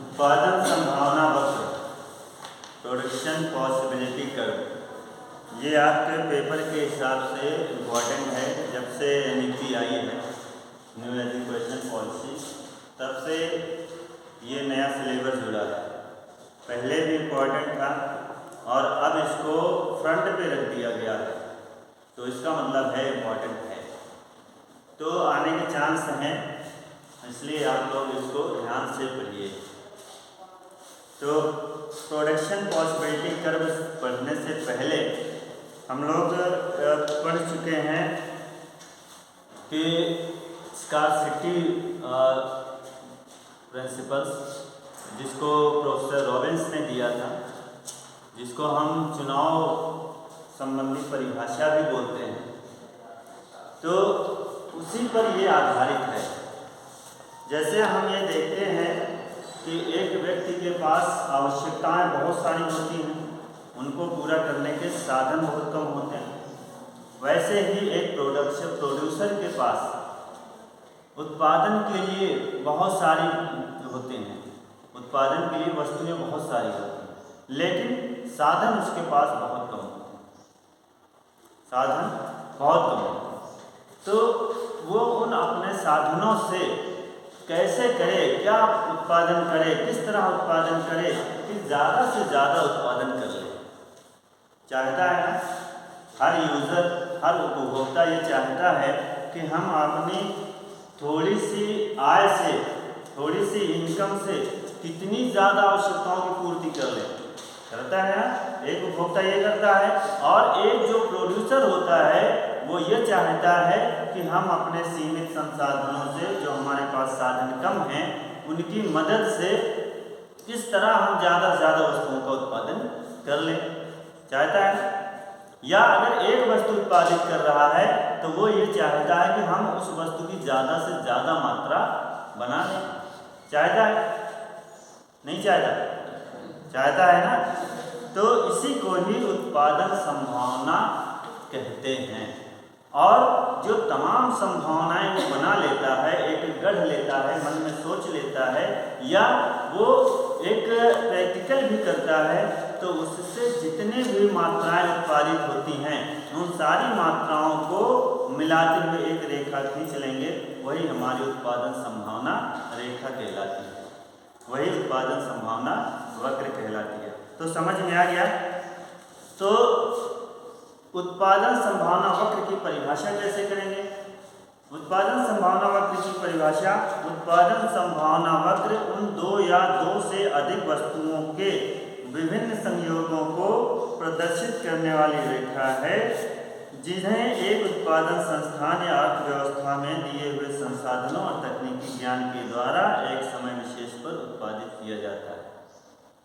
उत्पादन संभावना वक्र, प्रोडक्शन पॉसिबिलिटी कर्व, ये आपके पेपर के हिसाब से इम्पॉर्टेंट है। जब से नीति आई है न्यू एजुकेशन पॉलिसी, तब से ये नया सिलेबस जुड़ा है। पहले भी इम्पॉर्टेंट था और अब इसको फ्रंट पे रख दिया गया है, तो इसका मतलब है इम्पॉर्टेंट है, तो आने के चांस हैं, इसलिए आप लोग इसको ध्यान से पढ़िए। तो प्रोडक्शन पॉसिबिलिटी कर्व पढ़ने से पहले हम लोग पढ़ चुके हैं कि स्कार्सिटी प्रिंसिपल्स, जिसको प्रोफेसर रॉबिन्स ने दिया था, जिसको हम चुनाव संबंधी परिभाषा भी बोलते हैं, तो उसी पर ये आधारित है। जैसे हम ये देखते हैं कि एक व्यक्ति के पास आवश्यकताएं बहुत सारी होती हैं, उनको पूरा करने के साधन बहुत कम होते हैं, वैसे ही एक प्रोड्यूसर के पास उत्पादन के लिए बहुत सारी होते हैं, उत्पादन के लिए वस्तुएं बहुत सारी होती हैं, लेकिन साधन उसके पास बहुत कम होते हैं, साधन बहुत कम होते हैं। तो वो उन अपने साधनों से कैसे करे, क्या उत्पादन करे, किस तरह उत्पादन करे कि ज़्यादा से ज़्यादा उत्पादन कर ले। चाहता है ना हर यूज़र, हर उपभोक्ता ये चाहता है कि हम अपनी थोड़ी सी आय से, थोड़ी सी इनकम से कितनी ज़्यादा आवश्यकताओं की पूर्ति कर लें। करता है ना, एक उपभोक्ता ये करता है, और एक जो प्रोड्यूसर होता है वो ये चाहता है कि हम अपने सीमित संसाधनों से, जो हमारे पास साधन कम हैं, उनकी मदद से किस तरह हम ज़्यादा से ज़्यादा वस्तुओं का उत्पादन कर लें। चाहता है, या अगर एक वस्तु उत्पादित कर रहा है तो वो ये चाहता है कि हम उस वस्तु की ज़्यादा से ज़्यादा मात्रा बना लें। चाहता है, नहीं चाहता? चाहता है ना। तो इसी को ही उत्पादन संभावना कहते हैं। और जो तमाम संभावनाएं वो बना लेता है, एक गढ़ लेता है, मन में सोच लेता है, या वो एक प्रैक्टिकल भी करता है, तो उससे जितने भी मात्राएं उत्पादित होती हैं, उन सारी मात्राओं को मिलाते हुए एक रेखा खींच लेंगे, वही हमारी उत्पादन संभावना रेखा कहलाती है, वही उत्पादन संभावना वक्र कहलाती है। तो समझ में आ गया। तो उत्पादन संभावना वक्र की परिभाषा कैसे करेंगे? उत्पादन संभावना वक्र की परिभाषा, उत्पादन संभावना वक्र उन दो या दो से अधिक वस्तुओं के विभिन्न संयोगों को प्रदर्शित करने वाली रेखा है, जिन्हें एक उत्पादन संस्थान या अर्थव्यवस्था में दिए हुए संसाधनों और तकनीकी ज्ञान के द्वारा एक समय विशेष पर उत्पादित किया जाता है।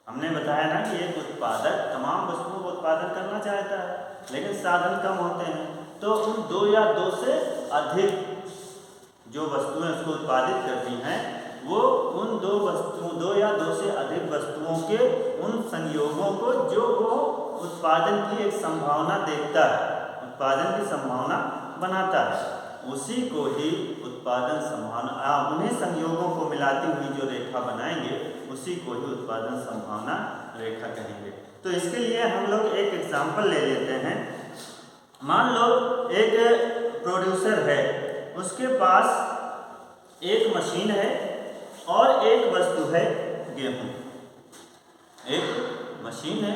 हमने बताया ना कि एक उत्पादक तमाम वस्तुओं को उत्पादन करना चाहता है, लेकिन साधन कम होते हैं, तो उन दो या दो से अधिक जो वस्तुएं उसको उत्पादित करती हैं, वो उन दो या दो से अधिक वस्तुओं के उन संयोगों को, जो वो उत्पादन की एक संभावना देखता है, उत्पादन की संभावना बनाता है, उसी को ही उत्पादन संभावना, उन्हीं संयोगों को मिलाती हुई जो रेखा बनाएंगे, उसी को ही उत्पादन संभावना रेखा कहेंगे। तो इसके लिए हम लोग एक एग्जाम्पल ले लेते हैं। मान लो एक प्रोड्यूसर है, उसके पास एक मशीन है और एक वस्तु है गेहूँ। एक मशीन है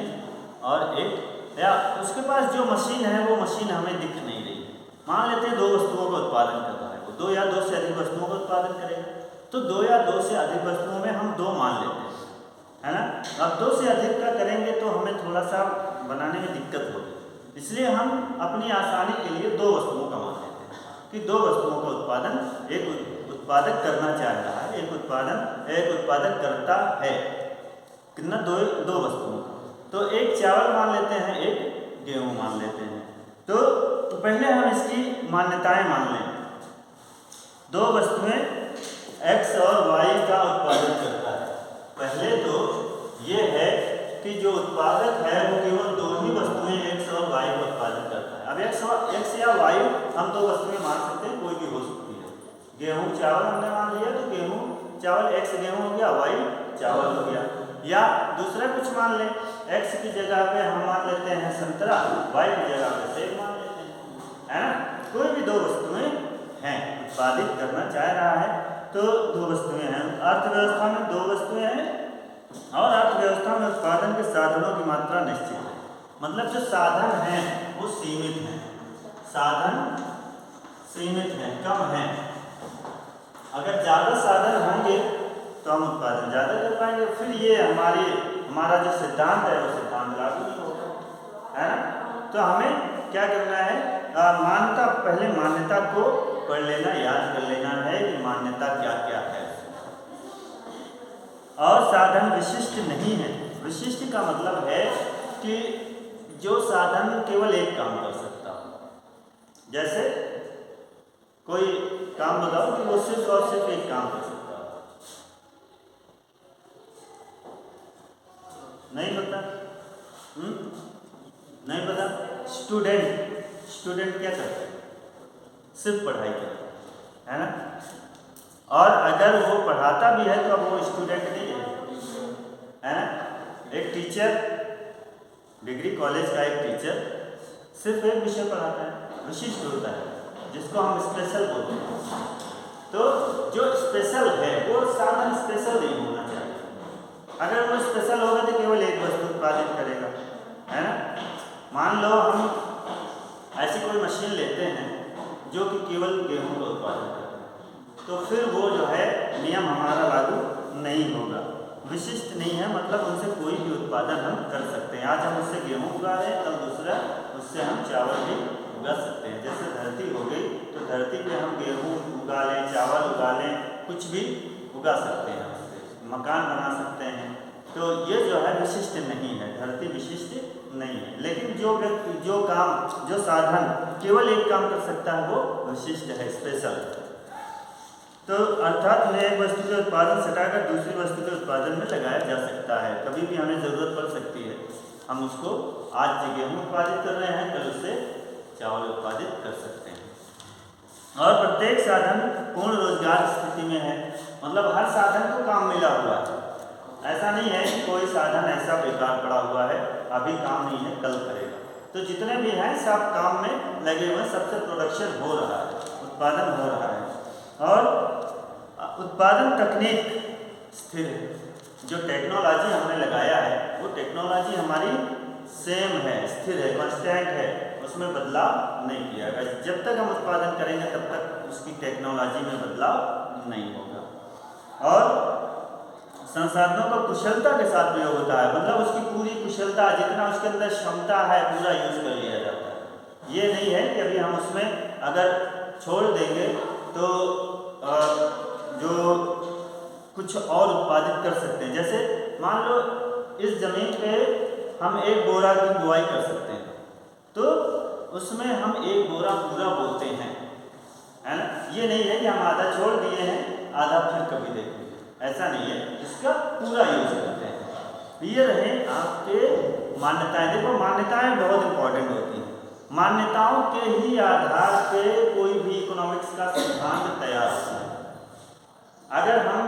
और एक, या उसके पास जो मशीन है वो मशीन हमें दिख नहीं रही है। मान लेते हैं दो वस्तुओं का उत्पादन कर रहा है, वो दो या दो से अधिक वस्तुओं का उत्पादन करेगा, तो दो या दो से अधिक वस्तुओं में हम दो मान लेते हैं, है ना। अब दो से अधिक का करेंगे तो हमें थोड़ा सा बनाने में दिक्कत होगी, इसलिए हम अपनी आसानी के लिए दो वस्तुओं का मान लेते हैं कि दो वस्तुओं का उत्पादन एक उत्पादक करना चाह रहा है, एक उत्पादक करता है, कितना, दो वस्तुओं का। तो एक चावल मान लेते हैं, एक गेहूँ मान लेते हैं। तो पहले हम इसकी मान्यताएं मान लें। दो वस्तुएं x और y का उत्पादन करता है। पहले तो ये है कि जो उत्पादक है वो केवल दो ही वस्तुएं x और y का उत्पादन करता है। अब x या y हम दो वस्तुएं मान सकते हैं, कोई भी हो सकती है। गेहूँ चावल हमने मान लिया, तो गेहूँ चावल, x गेहूं हो गया, y चावल हो गया। या दूसरा कुछ मान लें, x की जगह पे हम मान लेते हैं संतरा, y की जगह पे सेब मान लेते हैं, है ना। कोई भी दो वस्तुएं हैं, उत्पादित करना चाह रहा है तो दो वस्तुएं हैं। अर्थव्यवस्था में दो वस्तुएं हैं और अर्थव्यवस्था में उत्पादन के साधनों की मात्रा निश्चित है। मतलब जो साधन हैं वो सीमित हैं, साधन सीमित हैं, कम हैं। अगर ज़्यादा साधन होंगे तो हम उत्पादन ज़्यादा कर पाएंगे, फिर ये हमारा जो सिद्धांत है वो सिद्धांत लागू नहीं होगा, है ना। तो हमें क्या करना है, मान्यता, पहले मान्यता को पढ़ लेना, याद कर लेना है कि मान्यता क्या क्या है। और साधन विशिष्ट नहीं है। विशिष्ट का मतलब है कि जो साधन केवल एक काम कर सकता हो। जैसे कोई काम बताओ कि वो सिर्फ और सिर्फ एक काम कर सकता हो, नहीं पता? नहीं पता? स्टूडेंट क्या करता है? सिर्फ पढ़ाई करता है ना। और अगर वो पढ़ाता भी है तो अब वो स्टूडेंट नहीं है ना। एक टीचर, डिग्री कॉलेज का एक टीचर सिर्फ एक विषय पढ़ाता है, विशिष्ट होता है, जिसको हम स्पेशल बोलते हैं। तो जो स्पेशल है वो साधन स्पेशल नहीं होना चाहिए। अगर वो स्पेशल होगा तो केवल एक वस्तु उत्पादित करेगा, है ना। मान लो हम ऐसी कोई मशीन लेते हैं जो कि केवल गेहूं का उत्पादन करता है, तो फिर वो जो है नियम हमारा लागू नहीं होगा। विशिष्ट नहीं है, मतलब उनसे कोई भी उत्पादन हम कर सकते हैं। आज हम उससे गेहूं उगा रहे हैं, कल दूसरा उससे हम चावल भी उगा सकते हैं। जैसे धरती हो गई तो धरती पे हम गेहूं उगा लें, चावल उगा लें, कुछ भी उगा सकते हैं, मकान बना सकते हैं। तो ये जो है विशिष्ट नहीं है, धरती विशिष्ट नहीं है। लेकिन जो व्यक्ति, जो काम, जो साधन केवल एक काम कर सकता है वो विशिष्ट है, स्पेशल। तो अर्थात उन्हें एक वस्तु के उत्पादन से हटाकर दूसरी वस्तु के उत्पादन में लगाया जा सकता है। कभी भी हमें ज़रूरत पड़ सकती है, हम उसको आज गेहूँ उत्पादित कर रहे हैं, कल उससे चावल उत्पादित कर सकते हैं। और प्रत्येक साधन पूर्ण रोजगार स्थिति में है, मतलब हर साधन को काम मिला हुआ है। ऐसा नहीं है कि कोई साधन ऐसा बेकार पड़ा हुआ है, अभी काम नहीं है, कल करेगा। तो जितने भी हैं सब काम में लगे हुए, सबसे प्रोडक्शन हो रहा है, उत्पादन हो रहा है। और उत्पादन तकनीक स्थिर है। जो टेक्नोलॉजी हमने लगाया है वो टेक्नोलॉजी हमारी सेम है, स्थिर है, कांस्टेंट है, उसमें बदलाव नहीं किया गया। जब तक हम उत्पादन करेंगे तब तक उसकी टेक्नोलॉजी में बदलाव नहीं होगा। और संसाधनों का कुशलता के साथ प्रयोग होता है, मतलब उसकी पूरी कुशलता, जितना उसके अंदर क्षमता है पूरा यूज कर लिया जाता है। ये नहीं है कि अभी हम उसमें अगर छोड़ देंगे तो जो कुछ और उत्पादित कर सकते हैं। जैसे मान लो इस जमीन पे हम एक बोरा की बुआई कर सकते हैं, तो उसमें हम एक बोरा पूरा बोते हैं, है ना। ये नहीं है कि हम आधा छोड़ दिए हैं, आधा फिर कभी देखेंगे, ऐसा नहीं है, इसका पूरा यूज करते हैं। ये रहे आपके मान्यताएं। देखो मान्यताएं बहुत इंपॉर्टेंट होती हैं। मान्यताओं के ही आधार पे कोई भी इकोनॉमिक्स का सिद्धांत तैयार होता है। अगर हम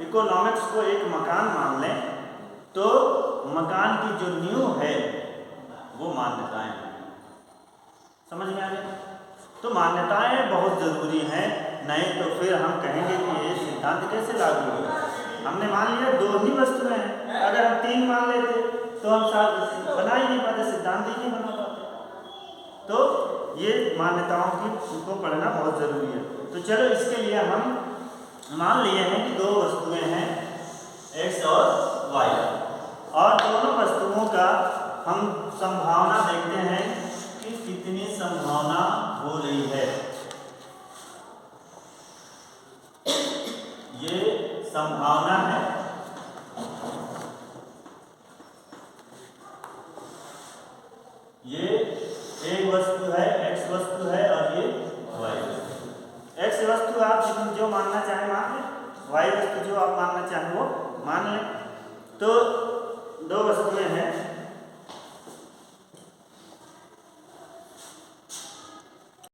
इकोनॉमिक्स को एक मकान मान लें तो मकान की जो नींव है वो मान्यताएं हैं। समझ में आ गया? तो मान्यताएं बहुत ज़रूरी हैं, नहीं तो फिर हम कहेंगे कि ये सिद्धांत कैसे लागू होगा। हमने मान लिया दो ही वस्तुएं हैं, अगर हम तीन मान लेते तो हम साथ बना ही नहीं पाते, सिद्धांत ही नहीं बना पाते। तो ये मान्यताओं की को पढ़ना बहुत ज़रूरी है। तो चलो इसके लिए हम मान लिए हैं कि दो वस्तुएं हैं x और y, और दोनों वस्तुओं का हम संभावना देखते हैं कि कितनी संभावना हो रही है। ये संभावना है, ये एक वस्तु है, x वस्तु है और ये y वस्तु। x वस्तु आप जो मानना चाहें मान लें, y वस्तु जो आप मानना चाहें वो मान लें। तो दो वस्तुएं हैं